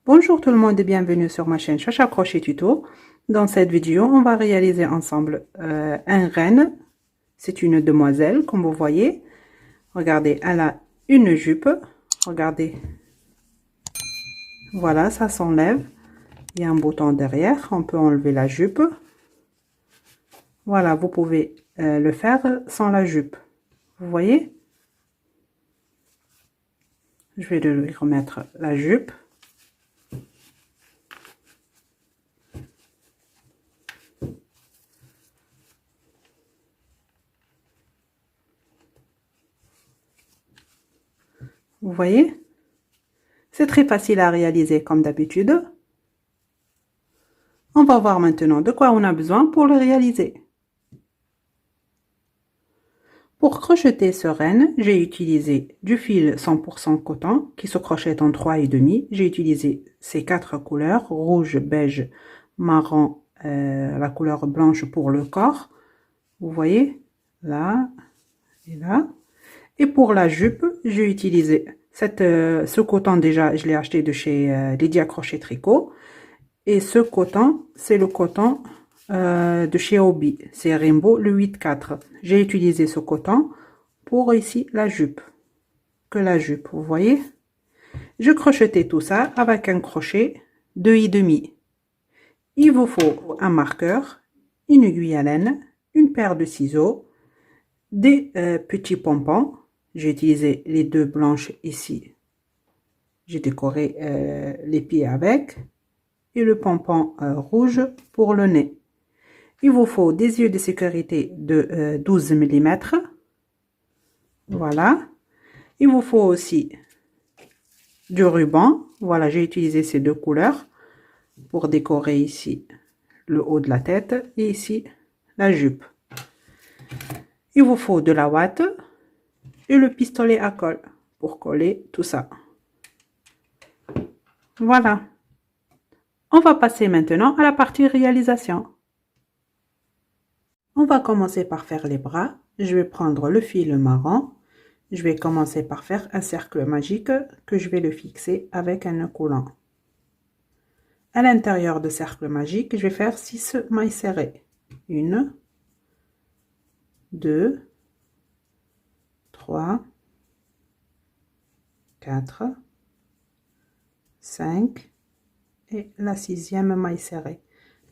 Bonjour tout le monde et bienvenue sur ma chaîne Chacha Crochet Tuto. Dans cette vidéo, on va réaliser ensemble un renne. C'est une demoiselle, comme vous voyez. Regardez, elle a une jupe. Regardez. Voilà, ça s'enlève. Il y a un bouton derrière. On peut enlever la jupe. Voilà, vous pouvez le faire sans la jupe. Vous voyez? Je vais lui remettre la jupe. Vous voyez? C'est très facile à réaliser comme d'habitude. On va voir maintenant de quoi on a besoin pour le réaliser. Pour crocheter ce renne, j'ai utilisé du fil 100% coton qui se crochette en 3,5. J'ai utilisé ces 4 couleurs, rouge, beige, marron, la couleur blanche pour le corps. Vous voyez, là et là. Et pour la jupe, j'ai utilisé ce coton déjà, je l'ai acheté de chez Lydia Crochet Tricot. Et ce coton, c'est le coton de chez Hobby, c'est Rainbow le 8,4. J'ai utilisé ce coton pour ici la jupe, que la jupe, vous voyez. Je crochetais tout ça avec un crochet 2,5. Il vous faut un marqueur, une aiguille à laine, une paire de ciseaux, des petits pompons. J'ai utilisé les deux blanches ici. J'ai décoré les pieds avec. Et le pompon rouge pour le nez. Il vous faut des yeux de sécurité de 12 mm. Voilà. Il vous faut aussi du ruban. Voilà, j'ai utilisé ces deux couleurs pour décorer ici le haut de la tête et ici la jupe. Il vous faut de la ouate et le pistolet à colle pour coller tout ça. Voilà. On va passer maintenant à la partie réalisation. On va commencer par faire les bras. Je vais prendre le fil marron. Je vais commencer par faire un cercle magique que je vais le fixer avec un nœud coulant. À l'intérieur de cercle magique, je vais faire 6 mailles serrées. 1, 2, 3, 4, 5 et la 6e maille serrée.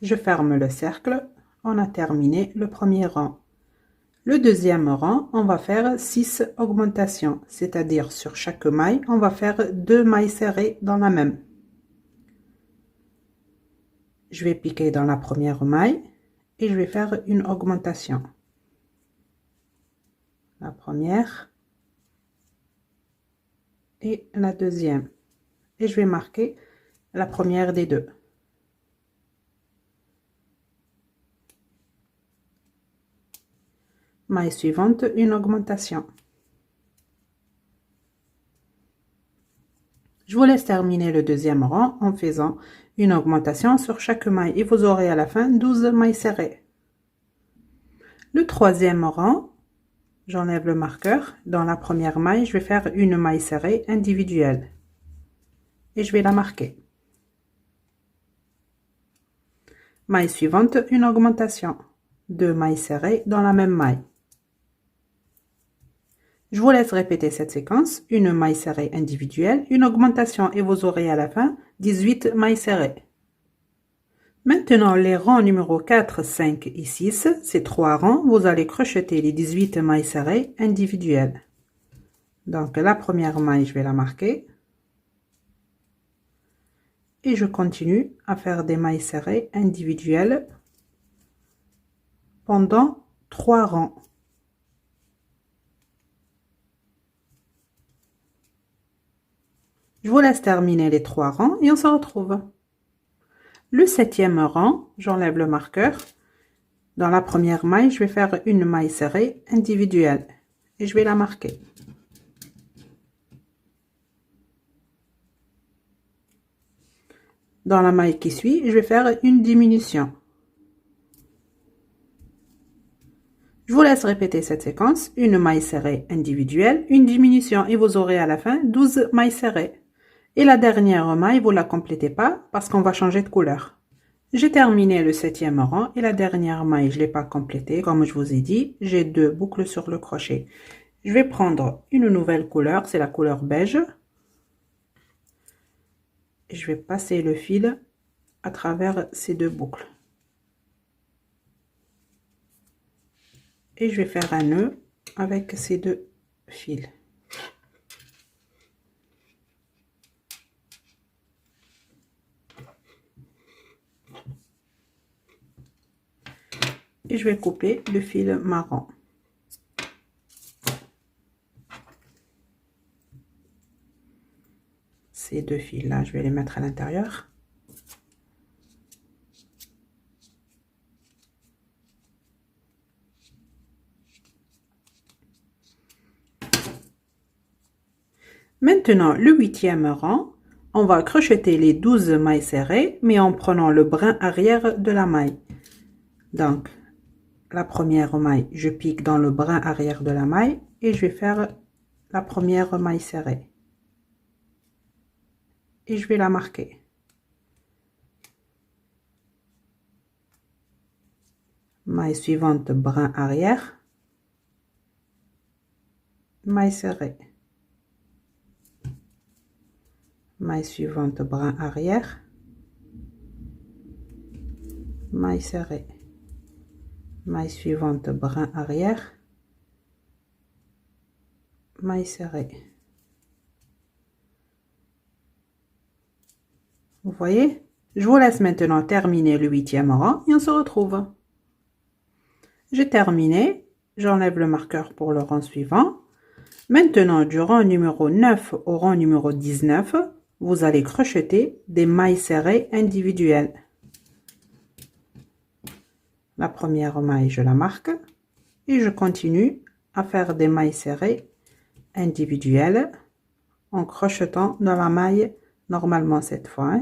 Je ferme le cercle. On a terminé le premier rang. Le deuxième rang, on va faire 6 augmentations, c'est-à-dire sur chaque maille, on va faire 2 mailles serrées dans la même. Je vais piquer dans la première maille et je vais faire une augmentation. La première et la deuxième. Et je vais marquer la première des deux. Maille suivante, une augmentation. Je vous laisse terminer le deuxième rang en faisant une augmentation sur chaque maille et vous aurez à la fin 12 mailles serrées. Le troisième rang, j'enlève le marqueur. Dans la première maille, je vais faire une maille serrée individuelle et je vais la marquer. Maille suivante, une augmentation. 2 mailles serrées dans la même maille. Je vous laisse répéter cette séquence, une maille serrée individuelle, une augmentation et vous aurez à la fin 18 mailles serrées. Maintenant, les rangs numéro 4, 5 et 6, ces 3 rangs, vous allez crocheter les 18 mailles serrées individuelles. Donc la première maille, je vais la marquer. Et je continue à faire des mailles serrées individuelles pendant 3 rangs. Je vous laisse terminer les 3 rangs et on se retrouve. Le 7e rang, j'enlève le marqueur. Dans la première maille, je vais faire une maille serrée individuelle et je vais la marquer. Dans la maille qui suit, je vais faire une diminution. Je vous laisse répéter cette séquence, une maille serrée individuelle, une diminution et vous aurez à la fin 12 mailles serrées. Et la dernière maille, vous ne la complétez pas parce qu'on va changer de couleur. J'ai terminé le 7e rang et la dernière maille, je ne l'ai pas complétée. Comme je vous ai dit, j'ai 2 boucles sur le crochet. Je vais prendre une nouvelle couleur, c'est la couleur beige. Et je vais passer le fil à travers ces 2 boucles. Et je vais faire un nœud avec ces 2 fils. Et je vais couper le fil marron. Ces 2 fils là, je vais les mettre à l'intérieur. Maintenant, le 8e rang, on va crocheter les 12 mailles serrées, mais en prenant le brin arrière de la maille. Donc, la première maille, je pique dans le brin arrière de la maille et je vais faire la première maille serrée. Et je vais la marquer. Maille suivante, brin arrière. Maille serrée. Maille suivante, brin arrière. Maille serrée. Maille suivante, brin arrière. Maille serrée. Vous voyez? Je vous laisse maintenant terminer le 8e rang et on se retrouve. J'ai terminé, j'enlève le marqueur pour le rang suivant. Maintenant, du rang numéro 9 au rang numéro 19, vous allez crocheter des mailles serrées individuelles. La première maille, je la marque et je continue à faire des mailles serrées individuelles en crochetant dans la maille normalement cette fois.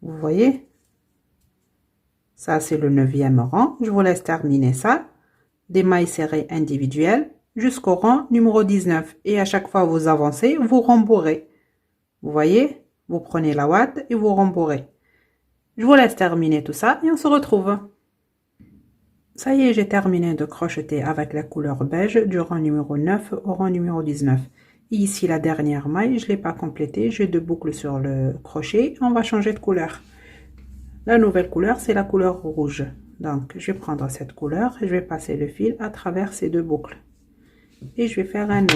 Vous voyez? Ça, c'est le 9e rang. Je vous laisse terminer ça. Des mailles serrées individuelles jusqu'au rang numéro 19. Et à chaque fois vous avancez, vous rembourrez. Vous voyez? Vous prenez la ouate et vous rembourrez. Je vous laisse terminer tout ça et on se retrouve. Ça y est, j'ai terminé de crocheter avec la couleur beige du rang numéro 9 au rang numéro 19. Et ici, la dernière maille, je ne l'ai pas complétée. J'ai 2 boucles sur le crochet. On va changer de couleur. La nouvelle couleur, c'est la couleur rouge. Donc, je vais prendre cette couleur et je vais passer le fil à travers ces 2 boucles. Et je vais faire un nœud.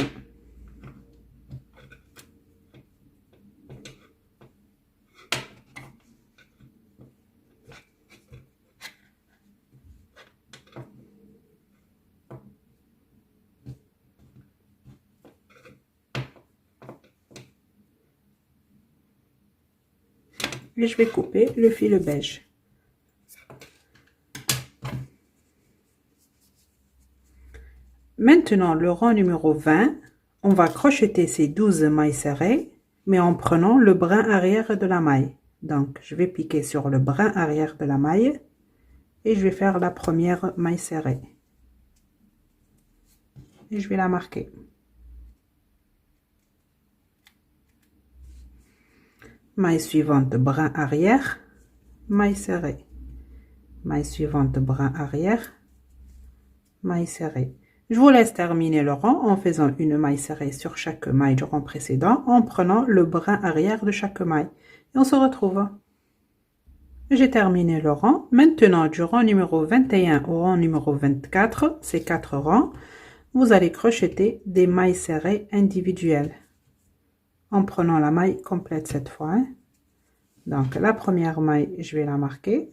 Et je vais couper le fil beige. Maintenant, le rang numéro 20, on va crocheter ces 12 mailles serrées, mais en prenant le brin arrière de la maille. Donc, je vais piquer sur le brin arrière de la maille et je vais faire la première maille serrée. Et je vais la marquer. Maille suivante, brin arrière, maille serrée. Maille suivante, brin arrière, maille serrée. Je vous laisse terminer le rang en faisant une maille serrée sur chaque maille du rang précédent en prenant le brin arrière de chaque maille. Et on se retrouve. J'ai terminé le rang. Maintenant, du rang numéro 21 au rang numéro 24, ces 4 rangs, vous allez crocheter des mailles serrées individuelles en prenant la maille complète cette fois. Donc, la première maille, je vais la marquer.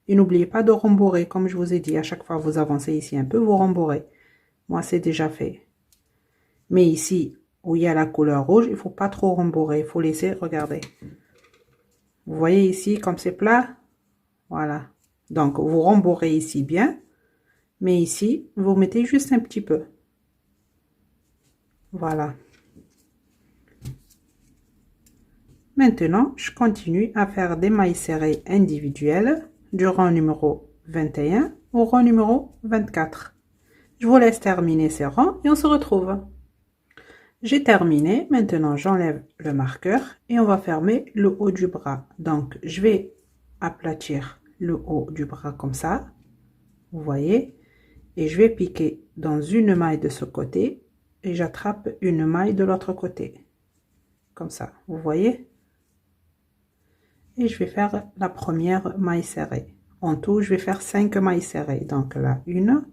Et n'oubliez pas de rembourrer, comme je vous ai dit, à chaque fois vous avancez ici un peu, vous rembourrez. Moi, c'est déjà fait. Mais ici, où il y a la couleur rouge, il ne faut pas trop rembourrer, il faut laisser, regardez. Vous voyez ici, comme c'est plat, voilà. Donc, vous rembourrez ici bien, mais ici, vous mettez juste un petit peu. Voilà. Maintenant, je continue à faire des mailles serrées individuelles du rang numéro 21 au rang numéro 24. Je vous laisse terminer ces rangs et on se retrouve. J'ai terminé, maintenant j'enlève le marqueur et on va fermer le haut du bras. Donc je vais aplatir le haut du bras comme ça, vous voyez, et je vais piquer dans une maille de ce côté et j'attrape une maille de l'autre côté, comme ça, vous voyez. Et je vais faire la première maille serrée. En tout, je vais faire 5 mailles serrées. Donc là, 1,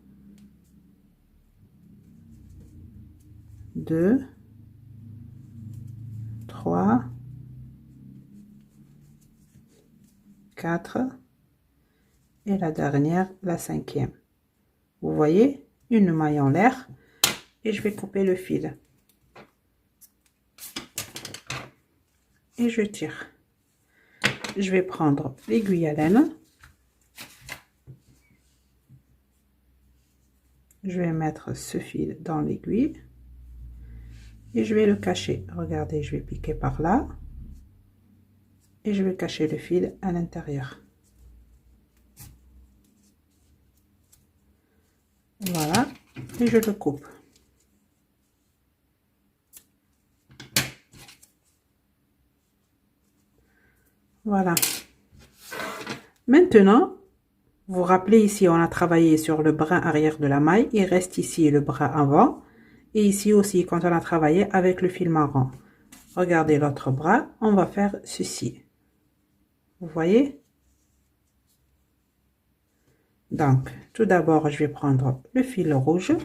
2, 3, 4 et la dernière, la 5e. Vous voyez, une maille en l'air et je vais couper le fil. Et je tire. Je vais prendre l'aiguille à laine. Je vais mettre ce fil dans l'aiguille et je vais le cacher. Regardez, je vais piquer par là et je vais cacher le fil à l'intérieur. Voilà, et je le coupe. Voilà. Maintenant, vous vous rappelez ici, on a travaillé sur le brin arrière de la maille. Il reste ici le bras avant. Et ici aussi, quand on a travaillé avec le fil marron. Regardez l'autre bras, on va faire ceci. Vous voyez? Donc, tout d'abord, je vais prendre le fil rouge.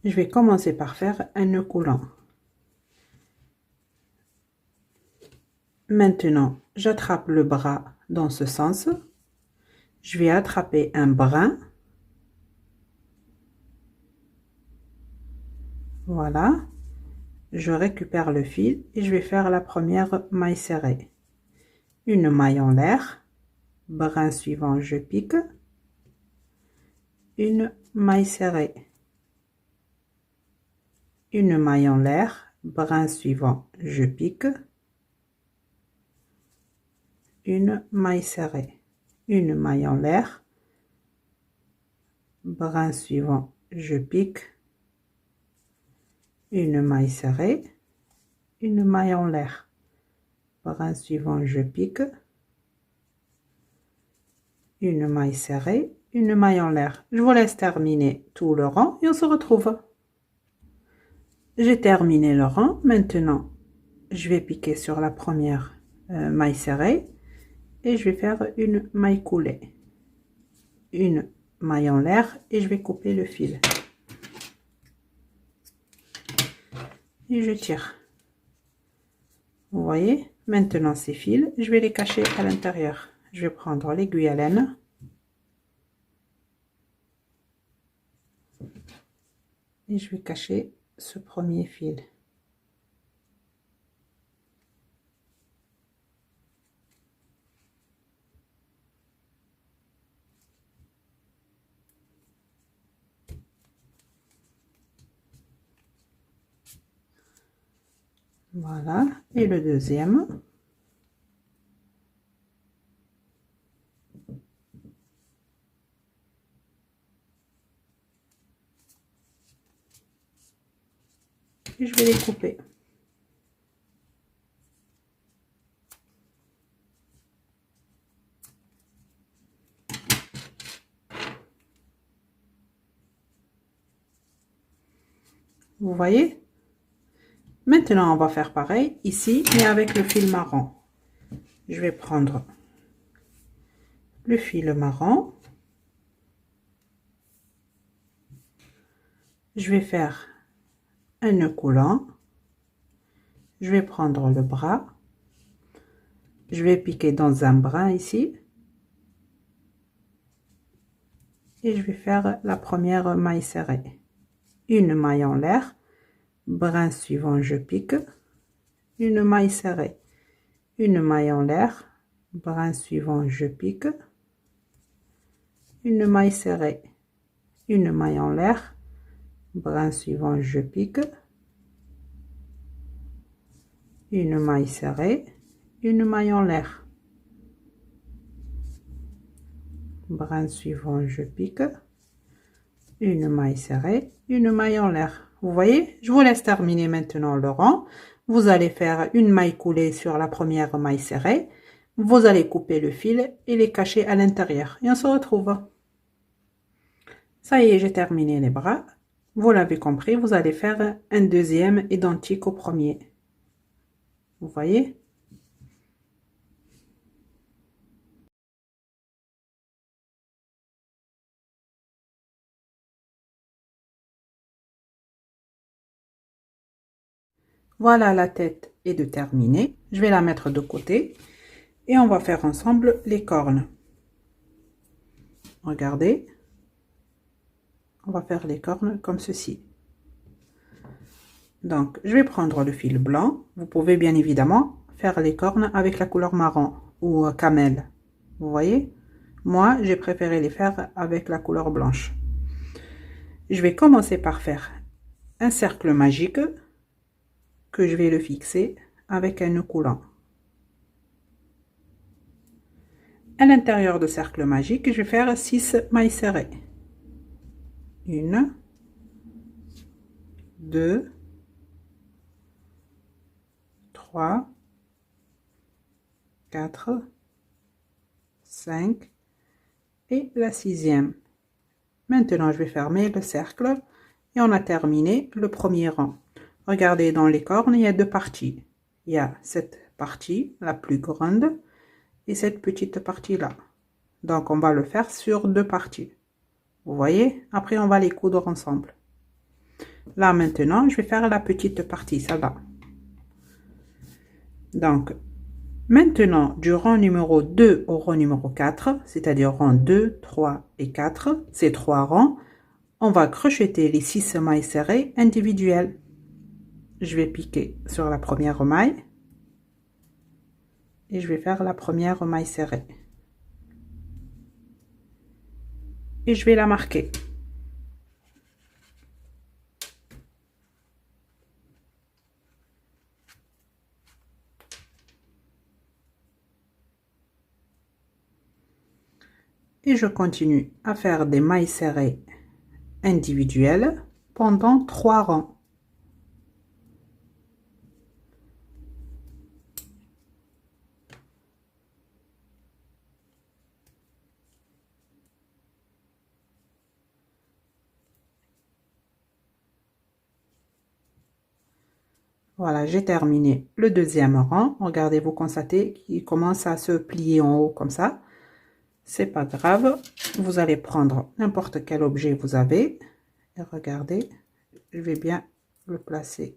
Je vais commencer par faire un nœud coulant. Maintenant, j'attrape le bras dans ce sens. Je vais attraper un brin. Voilà. Je récupère le fil et je vais faire la première maille serrée. Une maille en l'air. Brin suivant, je pique. Une maille serrée. Une maille en l'air. Brin suivant, je pique. Une maille serrée, une maille en l'air, brin suivant, je pique, une maille serrée, une maille en l'air, brin suivant, je pique, une maille serrée, une maille en l'air. Je vous laisse terminer tout le rang et on se retrouve. J'ai terminé le rang. Maintenant, je vais piquer sur la première maille serrée et je vais faire une maille coulée, une maille en l'air et je vais couper le fil et je tire. Vous voyez, maintenant ces fils, je vais les cacher à l'intérieur. Je vais prendre l'aiguille à laine et je vais cacher ce premier fil. Voilà, et le deuxième. Et je vais les couper. Vous voyez? Maintenant, on va faire pareil ici, mais avec le fil marron. Je vais prendre le fil marron. Je vais faire un nœud coulant. Je vais prendre le bras. Je vais piquer dans un brin ici. Et je vais faire la première maille serrée. Une maille en l'air. Brin suivant, je pique. Une maille serrée. Une maille en l'air. Brin suivant, je pique. Une maille serrée. Une maille en l'air. Brin suivant, je pique. Une maille serrée, une maille en l'air. Brin suivant, je pique. Une maille serrée, une maille en l'air. Vous voyez, je vous laisse terminer maintenant le rang. Vous allez faire une maille coulée sur la première maille serrée. Vous allez couper le fil et les cacher à l'intérieur. Et on se retrouve. Ça y est, j'ai terminé les bras. Vous l'avez compris, vous allez faire un deuxième identique au premier. Vous voyez? Voilà, la tête est de terminer. Je vais la mettre de côté et on va faire ensemble les cornes. Regardez. On va faire les cornes comme ceci. Donc, je vais prendre le fil blanc. Vous pouvez bien évidemment faire les cornes avec la couleur marron ou camel. Vous voyez? Moi, j'ai préféré les faire avec la couleur blanche. Je vais commencer par faire un cercle magique que je vais le fixer avec un nœud coulant. À l'intérieur du cercle magique, je vais faire 6 mailles serrées. 1, 2, 3, 4, 5 et la 6e. Maintenant, je vais fermer le cercle et on a terminé le premier rang. Regardez, dans les cornes, il y a deux parties. Il y a cette partie, la plus grande, et cette petite partie-là. Donc, on va le faire sur deux parties. Vous voyez? Après, on va les coudre ensemble. Là, maintenant, je vais faire la petite partie, ça va. Donc, maintenant, du rang numéro 2 au rang numéro 4, c'est-à-dire rang 2, 3 et 4, ces trois rangs, on va crocheter les 6 mailles serrées individuelles. Je vais piquer sur la première maille et je vais faire la première maille serrée. Et je vais la marquer. Et je continue à faire des mailles serrées individuelles pendant 3 rangs. Voilà, j'ai terminé le deuxième rang. Regardez, vous constatez qu'il commence à se plier en haut comme ça. C'est pas grave. Vous allez prendre n'importe quel objet vous avez. Et regardez, je vais bien le placer.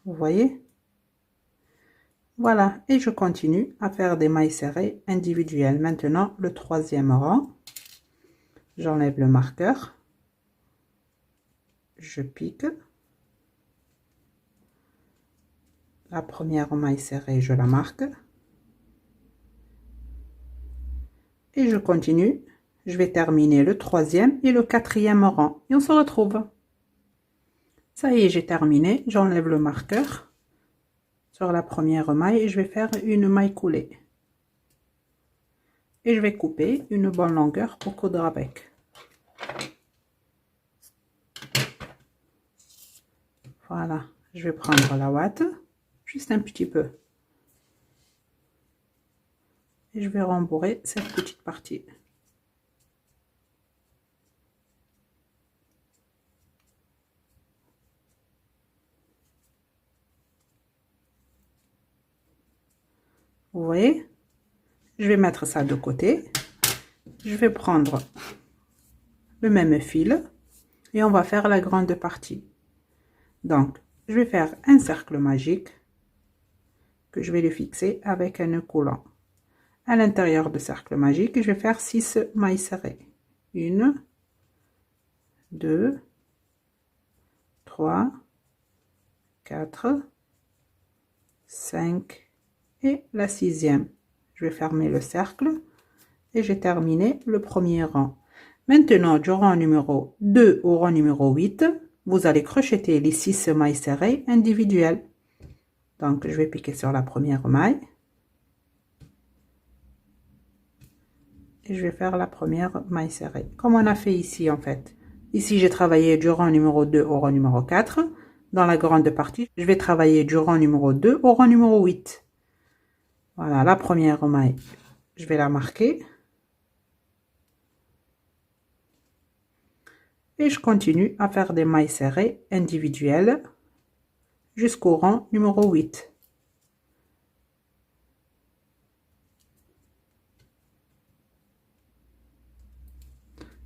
Vous voyez? Voilà, et je continue à faire des mailles serrées individuelles. Maintenant, le troisième rang. J'enlève le marqueur. Je pique. La première maille serrée, je la marque. Et je continue. Je vais terminer le troisième et le quatrième rang. Et on se retrouve. Ça y est, j'ai terminé. J'enlève le marqueur sur la première maille et je vais faire une maille coulée. Et je vais couper une bonne longueur pour coudre avec. Voilà, je vais prendre la ouate, juste un petit peu. Et je vais rembourrer cette petite partie. Vous voyez? Je vais mettre ça de côté. Je vais prendre le même fil et on va faire la grande partie. Donc, je vais faire un cercle magique que je vais le fixer avec un nœud coulant. À l'intérieur du cercle magique, je vais faire 6 mailles serrées. 1, 2, 3, 4, 5 et la 6e. Je vais fermer le cercle et j'ai terminé le premier rang. Maintenant, du rang numéro 2 au rang numéro 8, vous allez crocheter les 6 mailles serrées individuelles. Donc, je vais piquer sur la première maille. et je vais faire la première maille serrée comme on a fait ici en fait. Ici j'ai travaillé du rang numéro 2 au rang numéro 4. Dans la grande partie je vais travailler du rang numéro 2 au rang numéro 8. Voilà, la première maille je vais la marquer et je continue à faire des mailles serrées individuelles jusqu'au rang numéro 8.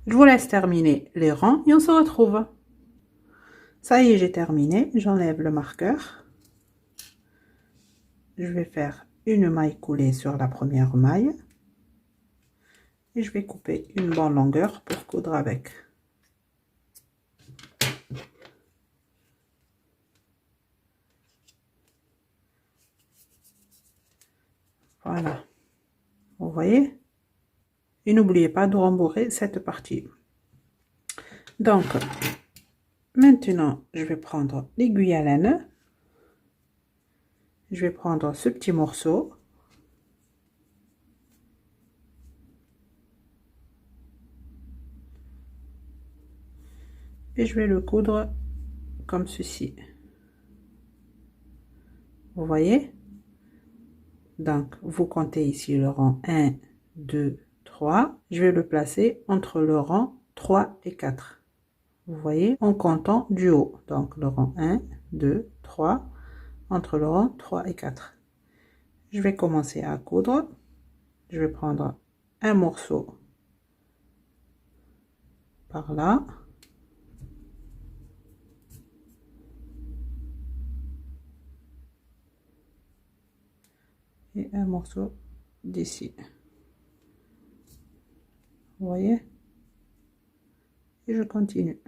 Je vous laisse terminer les rangs et on se retrouve. Ça y est, j'ai terminé. J'enlève le marqueur. Je vais faire une maille coulée sur la première maille. Et je vais couper une bonne longueur pour coudre avec. Voilà. Vous voyez? Et n'oubliez pas de rembourrer cette partie. Donc, maintenant, je vais prendre l'aiguille à laine. Je vais prendre ce petit morceau. Et je vais le coudre comme ceci. Vous voyez? Donc, vous comptez ici le rang 1, 2, 3. Je vais le placer entre le rang 3 et 4. Vous voyez, en comptant du haut. Donc, le rang 1, 2, 3, entre le rang 3 et 4. Je vais commencer à coudre. Je vais prendre un morceau par là. Et un morceau d'ici. Vous voyez? Et je continue.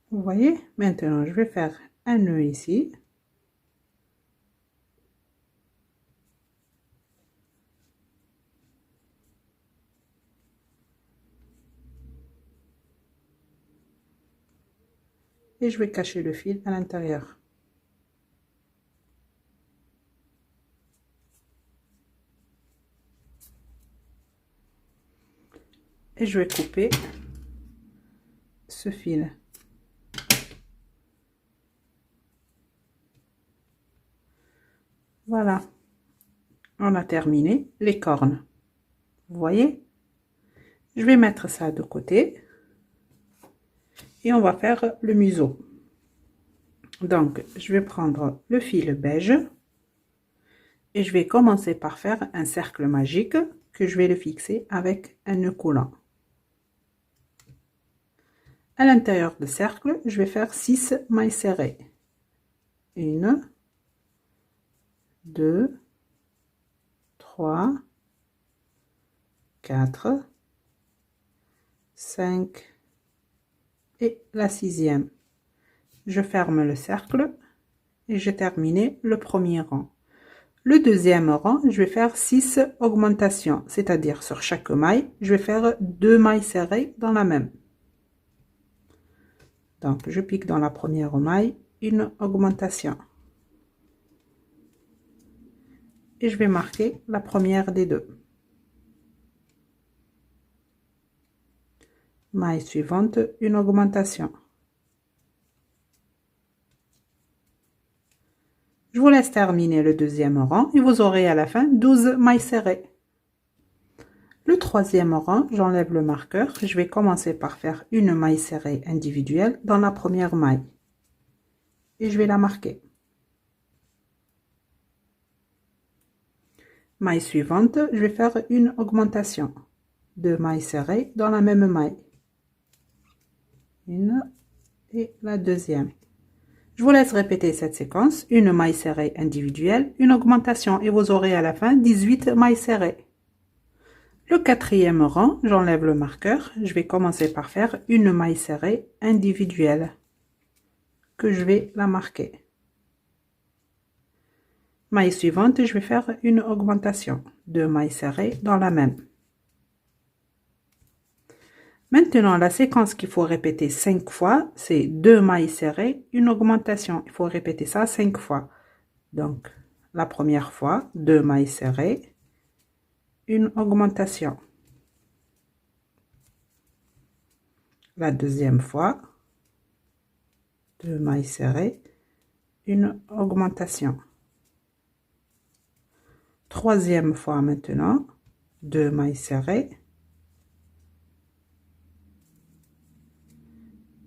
Vous voyez? Maintenant, je vais faire un nœud ici. Et je vais cacher le fil à l'intérieur. Et je vais couper ce fil. Voilà, on a terminé les cornes. Vous voyez? Je vais mettre ça de côté et on va faire le museau. Donc, je vais prendre le fil beige et je vais commencer par faire un cercle magique que je vais le fixer avec un nœud coulant. À l'intérieur du cercle, je vais faire 6 mailles serrées. 1, 2, 3, 4, 5 et la 6e. Je ferme le cercle et j'ai terminé le premier rang. Le deuxième rang, je vais faire 6 augmentations, c'est-à-dire sur chaque maille, je vais faire 2 mailles serrées dans la même. Donc, je pique dans la première maille une augmentation. et je vais marquer la première des deux. Maille suivante, une augmentation. Je vous laisse terminer le deuxième rang et vous aurez à la fin 12 mailles serrées. Le troisième rang, j'enlève le marqueur. Je vais commencer par faire une maille serrée individuelle dans la première maille. Et je vais la marquer. Maille suivante, je vais faire une augmentation. 2 mailles serrées dans la même maille. Une et la deuxième. Je vous laisse répéter cette séquence. Une maille serrée individuelle, une augmentation et vous aurez à la fin 18 mailles serrées. Le quatrième rang, j'enlève le marqueur. Je vais commencer par faire une maille serrée individuelle que je vais la marquer. Maille suivante, je vais faire une augmentation. 2 mailles serrées dans la même. Maintenant, la séquence qu'il faut répéter 5 fois, c'est 2 mailles serrées, une augmentation. Il faut répéter ça 5 fois. Donc, la première fois, 2 mailles serrées, une augmentation. La deuxième fois, 2 mailles serrées, une augmentation. Troisième fois maintenant, 2 mailles serrées,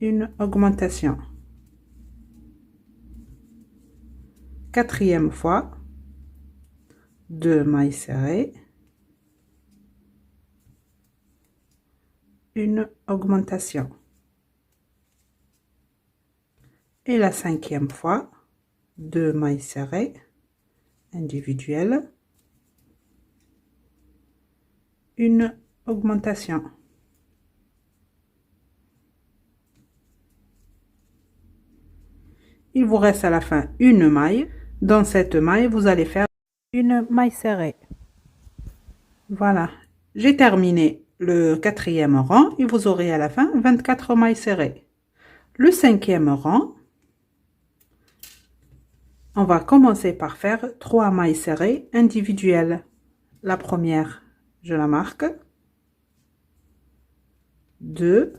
une augmentation. Quatrième fois, 2 mailles serrées, une augmentation. Et la cinquième fois, 2 mailles serrées individuelles, une augmentation. Il vous reste à la fin une maille. Dans cette maille, vous allez faire une maille serrée. Voilà, j'ai terminé le quatrième rang et vous aurez à la fin 24 mailles serrées. Le cinquième rang, on va commencer par faire 3 mailles serrées individuelles. La première, je la marque. 2.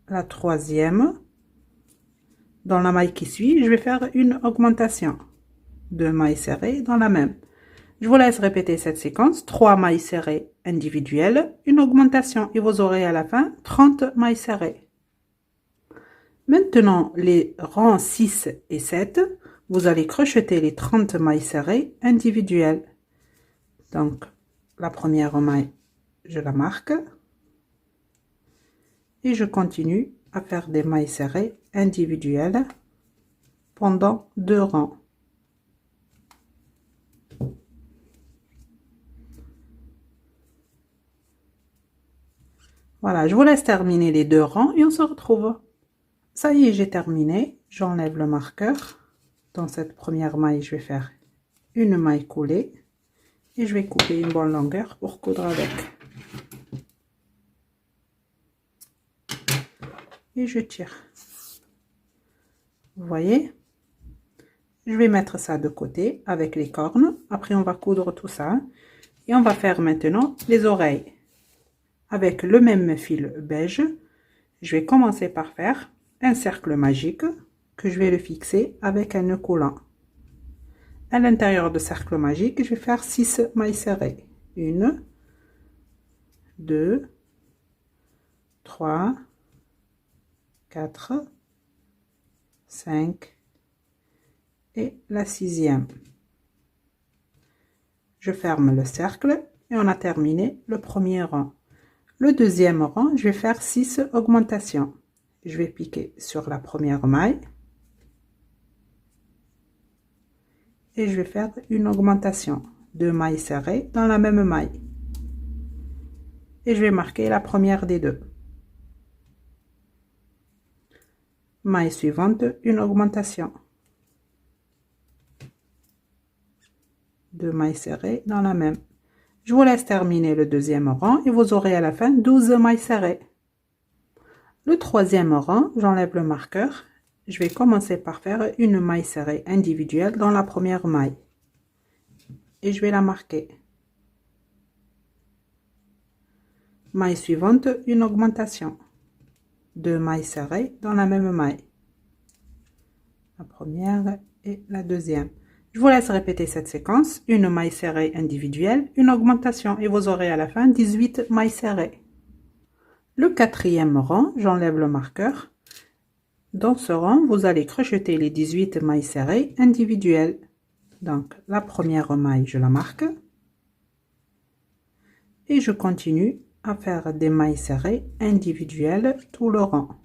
La troisième. Dans la maille qui suit, je vais faire une augmentation. 2 mailles serrées dans la même. Je vous laisse répéter cette séquence. 3 mailles serrées individuelles, une augmentation et vous aurez à la fin 30 mailles serrées. Maintenant, les rangs 6 et 7, vous allez crocheter les 30 mailles serrées individuelles. Donc, la première maille, je la marque. Et je continue à faire des mailles serrées individuelles pendant 2 rangs. Voilà, je vous laisse terminer les 2 rangs et on se retrouve. Ça y est, j'ai terminé. J'enlève le marqueur. Dans cette première maille, je vais faire une maille coulée et je vais couper une bonne longueur pour coudre avec. Et je tire. Vous voyez? Je vais mettre ça de côté avec les cornes. Après, on va coudre tout ça. Et on va faire maintenant les oreilles. Avec le même fil beige, je vais commencer par faire un cercle magique que je vais le fixer avec un nœud coulant. À l'intérieur de cercle magique, je vais faire 6 mailles serrées. 1, 2, 3, 4, 5 et la 6e. Je ferme le cercle et on a terminé le premier rang. Le deuxième rang, je vais faire 6 augmentations. Je vais piquer sur la première maille et je vais faire une augmentation. 2 mailles serrées dans la même maille. Et je vais marquer la première des deux. Maille suivante, une augmentation. 2 mailles serrées dans la même. Je vous laisse terminer le deuxième rang et vous aurez à la fin 12 mailles serrées. Le troisième rang, j'enlève le marqueur, je vais commencer par faire une maille serrée individuelle dans la première maille. Et je vais la marquer. Maille suivante, une augmentation. 2 mailles serrées dans la même maille. La première et la deuxième. Je vous laisse répéter cette séquence. Une maille serrée individuelle, une augmentation et vous aurez à la fin 18 mailles serrées. Le quatrième rang, j'enlève le marqueur. Dans ce rang, vous allez crocheter les 18 mailles serrées individuelles. Donc, la première maille, je la marque. Et je continue à faire des mailles serrées individuelles tout le rang.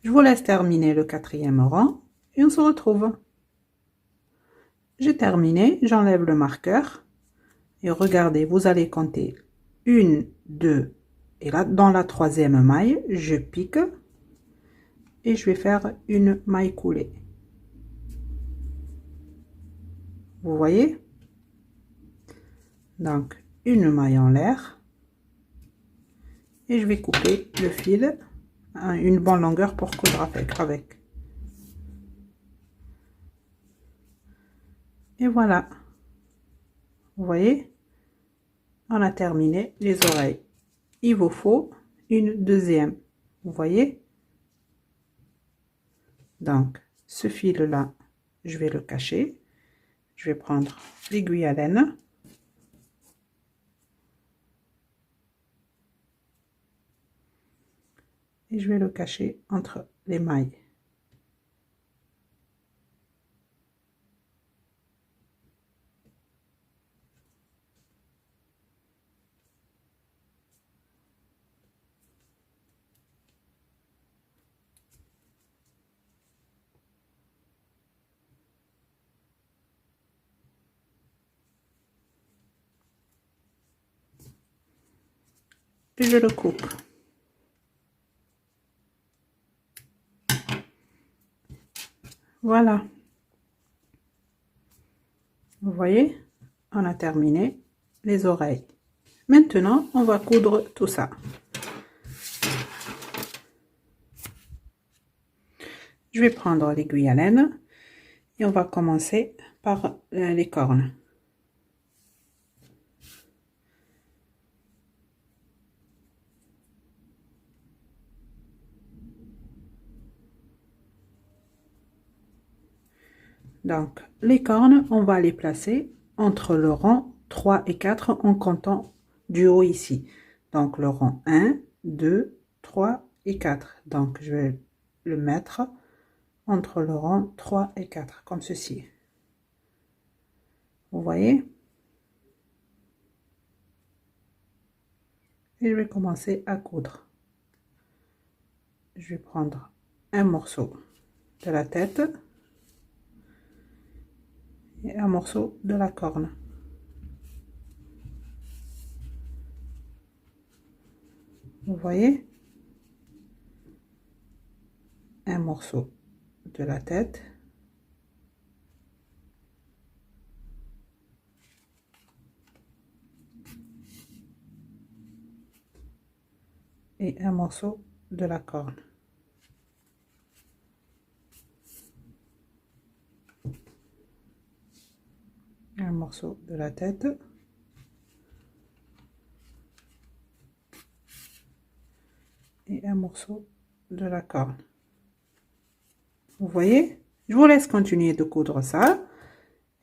Je vous laisse terminer le quatrième rang et on se retrouve. J'ai terminé, j'enlève le marqueur et regardez, vous allez compter 1, 2 et là dans la troisième maille, je pique et je vais faire une maille coulée. Vous voyez? Donc une maille en l'air et je vais couper le fil à une bonne longueur pour coudre avec. Et voilà, vous voyez, on a terminé les oreilles. Il vous faut une deuxième, vous voyez. Donc ce fil là, je vais le cacher. Je vais prendre l'aiguille à laine. Et je vais le cacher entre les mailles. Et je le coupe. Voilà. Vous voyez, on a terminé les oreilles. Maintenant, on va coudre tout ça. Je vais prendre l'aiguille à laine et on va commencer par les cornes. Donc, les cornes, on va les placer entre le rang 3 et 4 en comptant du haut ici. Donc, le rang 1, 2, 3 et 4. Donc, je vais le mettre entre le rang 3 et 4, comme ceci. Vous voyez? Et je vais commencer à coudre. Je vais prendre un morceau de la tête et un morceau de la corne. Vous voyez? Un morceau de la tête et un morceau de la corne. Un morceau de la tête et un morceau de la corne. Vous voyez? Je vous laisse continuer de coudre ça.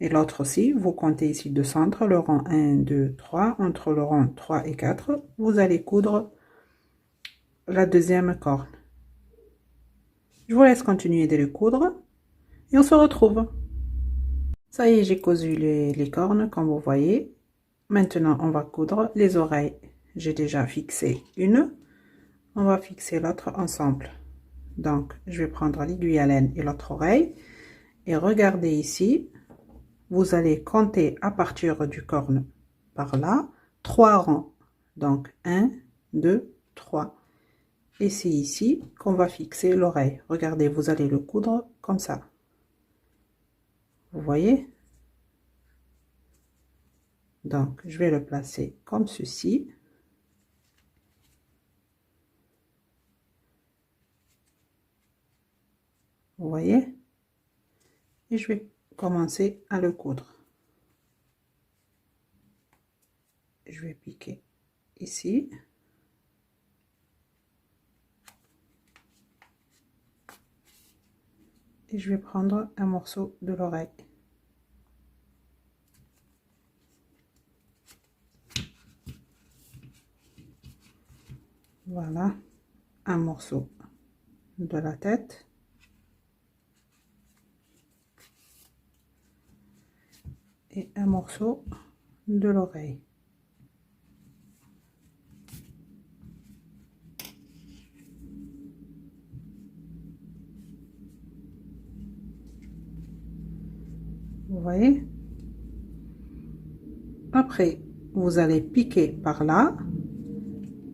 Et l'autre aussi, vous comptez ici de centre, le rang 1, 2, 3. Entre le rang 3 et 4, vous allez coudre la deuxième corne. Je vous laisse continuer de les coudre et on se retrouve. Ça y est, j'ai cousu les cornes, comme vous voyez. Maintenant, on va coudre les oreilles. J'ai déjà fixé une. On va fixer l'autre ensemble. Donc, je vais prendre l'aiguille à laine et l'autre oreille. Et regardez ici, vous allez compter à partir du corne par là, 3 rangs. Donc, 1, 2, 3. Et c'est ici qu'on va fixer l'oreille. Regardez, vous allez le coudre comme ça. Vous voyez? Donc, je vais le placer comme ceci. Vous voyez? Et je vais commencer à le coudre. Je vais piquer ici. Et je vais prendre un morceau de l'oreille. Voilà, un morceau de la tête. Et un morceau de l'oreille. Vous voyez? Après, vous allez piquer par là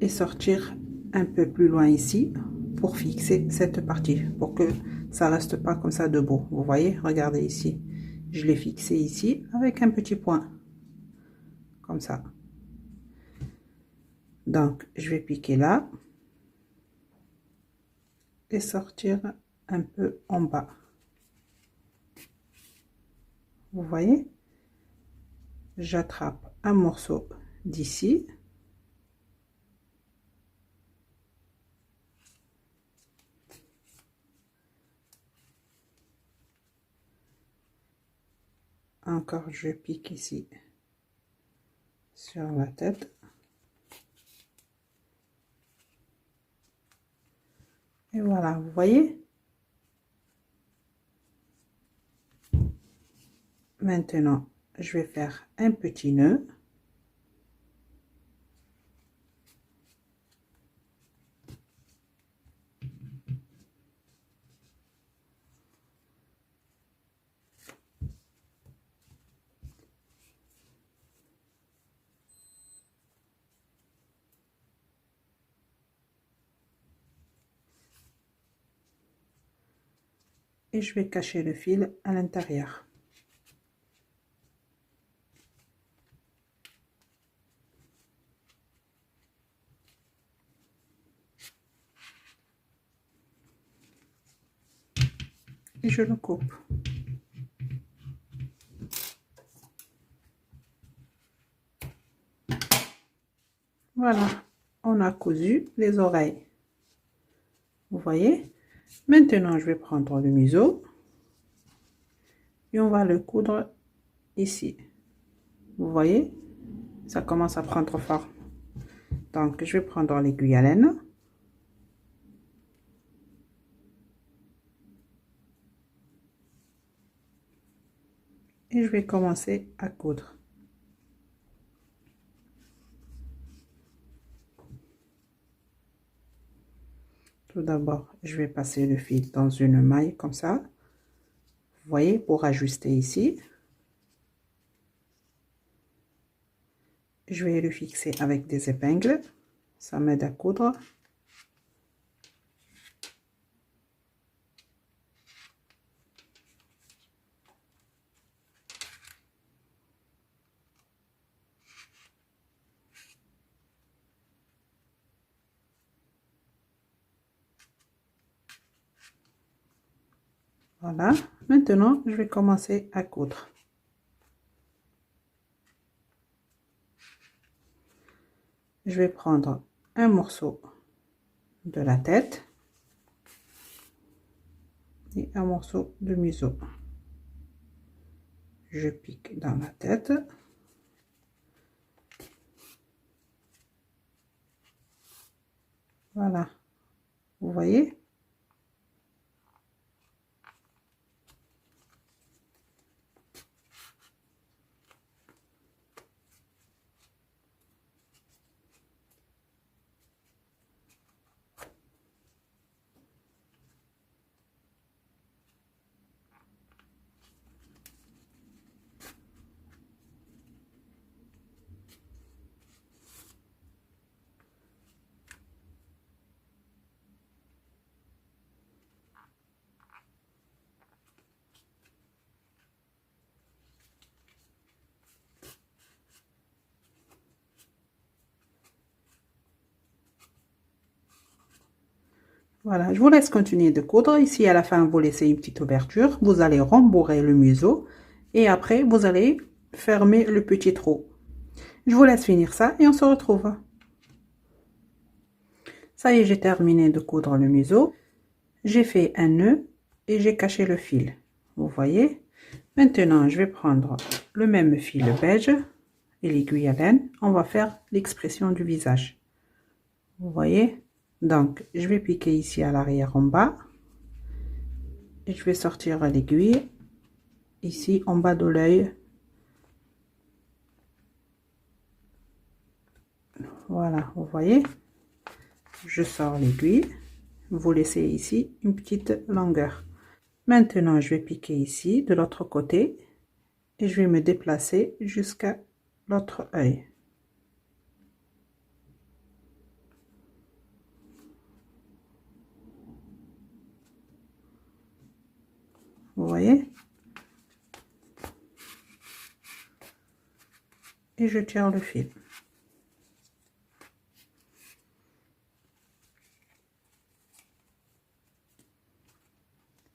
et sortir un peu plus loin ici pour fixer cette partie, pour que ça reste pas comme ça debout. Vous voyez? Regardez ici. Je l'ai fixé ici avec un petit point. Comme ça. Donc, je vais piquer là et sortir un peu en bas. Vous voyez? J'attrape un morceau d'ici. Encore, je pique ici sur la tête. Et voilà, vous voyez? Maintenant, je vais faire un petit nœud. Et je vais cacher le fil à l'intérieur. Et je le coupe. Voilà, on a cousu les oreilles. Vous voyez? Maintenant, je vais prendre le museau et on va le coudre ici. Vous voyez? Ça commence à prendre forme. Donc, je vais prendre l'aiguille à laine. Et je vais commencer à coudre. Tout d'abord, je vais passer le fil dans une maille comme ça. Vous voyez, pour ajuster ici. Je vais le fixer avec des épingles. Ça m'aide à coudre. Voilà. Maintenant, je vais commencer à coudre. Je vais prendre un morceau de la tête et un morceau de museau. Je pique dans la tête. Voilà. Vous voyez? Voilà, je vous laisse continuer de coudre. Ici, à la fin, vous laissez une petite ouverture. Vous allez rembourrer le museau et après, vous allez fermer le petit trou. Je vous laisse finir ça et on se retrouve. Ça y est, j'ai terminé de coudre le museau. J'ai fait un nœud et j'ai caché le fil. Vous voyez? Maintenant, je vais prendre le même fil beige et l'aiguille à laine. On va faire l'expression du visage. Vous voyez? Donc, je vais piquer ici à l'arrière en bas. Et je vais sortir l'aiguille ici en bas de l'œil. Voilà, vous voyez? Je sors l'aiguille. Vous laissez ici une petite longueur. Maintenant, je vais piquer ici de l'autre côté et je vais me déplacer jusqu'à l'autre œil. Vous voyez? Et je tire le fil.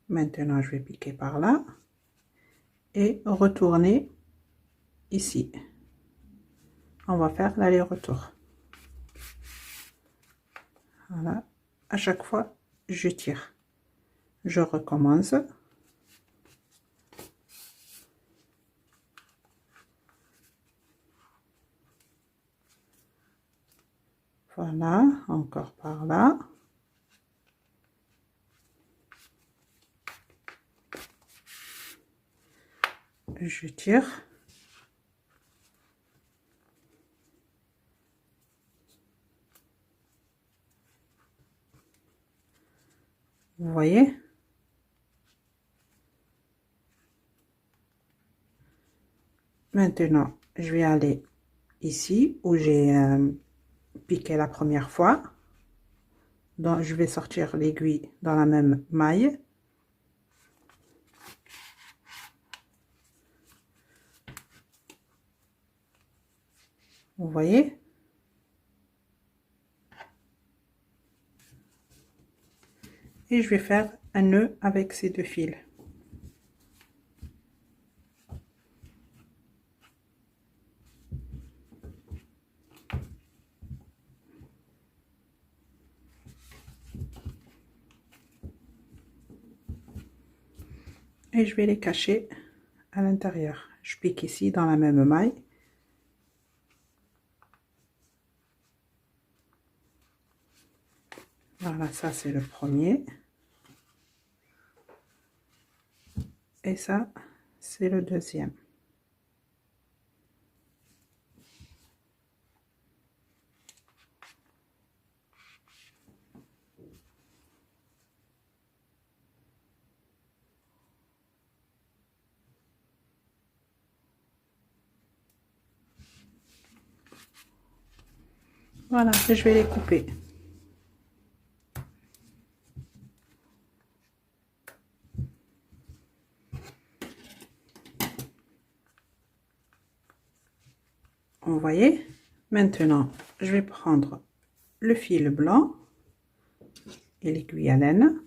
Maintenant, je vais piquer par là et retourner ici. On va faire l'aller-retour. Voilà. À chaque fois, je tire. Je recommence. Voilà, encore par là. Je tire. Vous voyez? Maintenant, je vais aller ici où j'ai piqué la première fois. Donc, je vais sortir l'aiguille dans la même maille. Vous voyez? Et je vais faire un nœud avec ces deux fils. Et je vais les cacher à l'intérieur. Je pique ici dans la même maille. Voilà, ça c'est le premier. Et ça, c'est le deuxième. Voilà, et je vais les couper. Vous voyez? Maintenant, je vais prendre le fil blanc et l'aiguille à laine.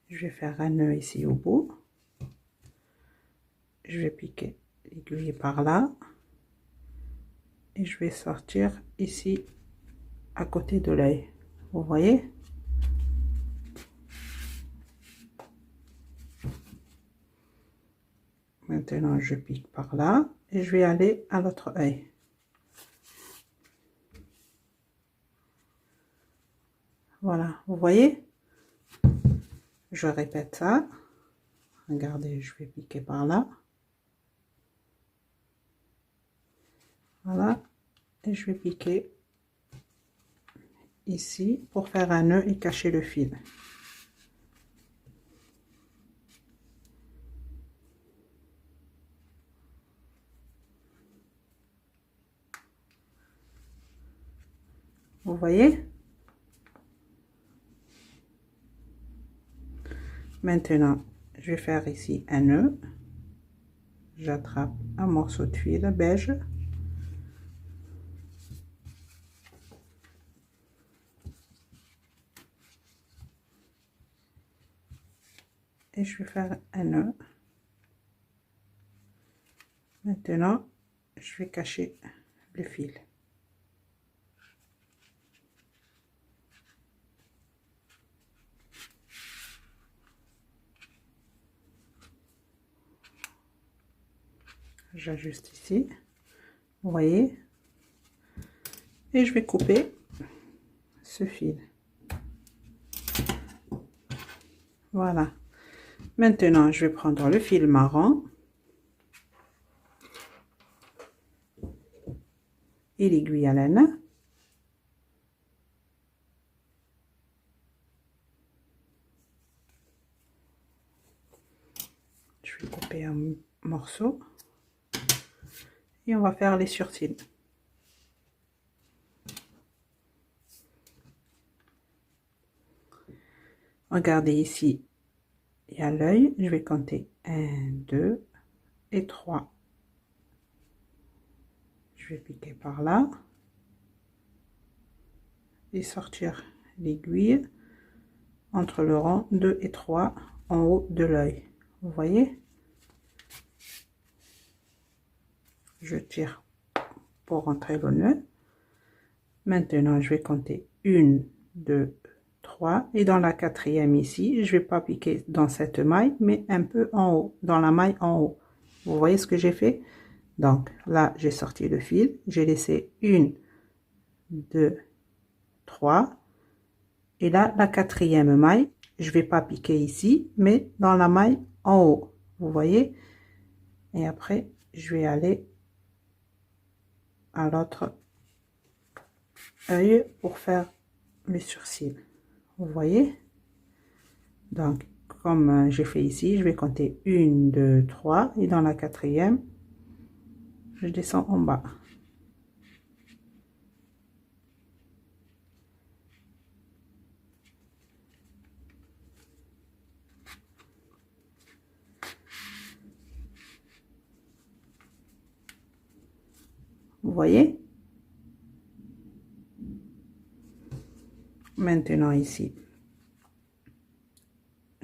Je vais faire un nœud ici au bout. Je vais piquer l'aiguille par là. Et je vais sortir ici à côté de l'œil. Vous voyez? Maintenant, je pique par là et je vais aller à l'autre œil. Voilà, vous voyez? Je répète ça. Regardez, je vais piquer par là. Voilà, et je vais piquer ici pour faire un nœud et cacher le fil. Vous voyez? Maintenant, je vais faire ici un nœud. J'attrape un morceau de fil beige. Et je vais faire un nœud. Maintenant, je vais cacher le fil. J'ajuste ici, vous voyez, et je vais couper ce fil. Voilà. Maintenant, je vais prendre le fil marron et l'aiguille à laine. Je vais couper un morceau et on va faire les surcils. Regardez ici, il y a l'œil, je vais compter 1, 2 et 3. Je vais piquer par là et sortir l'aiguille entre le rang 2 et 3 en haut de l'œil. Vous voyez? Je tire pour rentrer le nœud. Maintenant, je vais compter 1, 2, 3 et dans la quatrième ici, je vais pas piquer dans cette maille, mais un peu en haut, dans la maille en haut. Vous voyez ce que j'ai fait? Donc là, j'ai sorti le fil, j'ai laissé 1, 2, 3 et là, la quatrième maille, je vais pas piquer ici, mais dans la maille en haut. Vous voyez? Et après, je vais aller à l'autre œil pour faire le sourcil. Vous voyez? Donc comme j'ai fait ici, je vais compter 1, 2, 3 et dans la quatrième je descends en bas. Vous voyez? Maintenant ici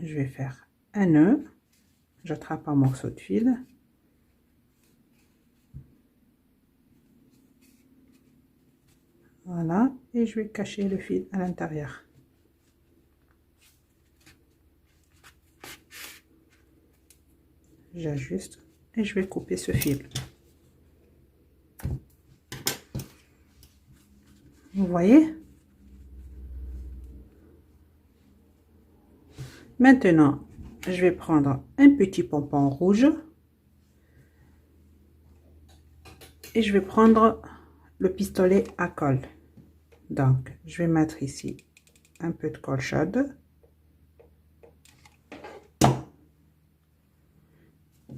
je vais faire un nœud, j'attrape un morceau de fil, voilà, et je vais cacher le fil à l'intérieur. J'ajuste et je vais couper ce fil. Vous voyez? Maintenant, je vais prendre un petit pompon rouge et je vais prendre le pistolet à colle. Donc, je vais mettre ici un peu de colle chaude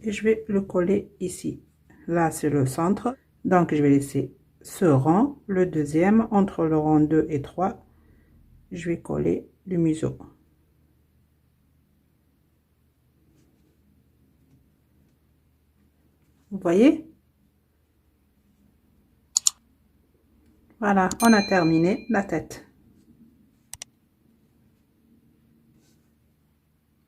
et je vais le coller ici. Là, c'est le centre. Donc, je vais laisser ce rang, le deuxième, entre le rang 2 et 3. Je vais coller le museau. Vous voyez? Voilà, on a terminé la tête.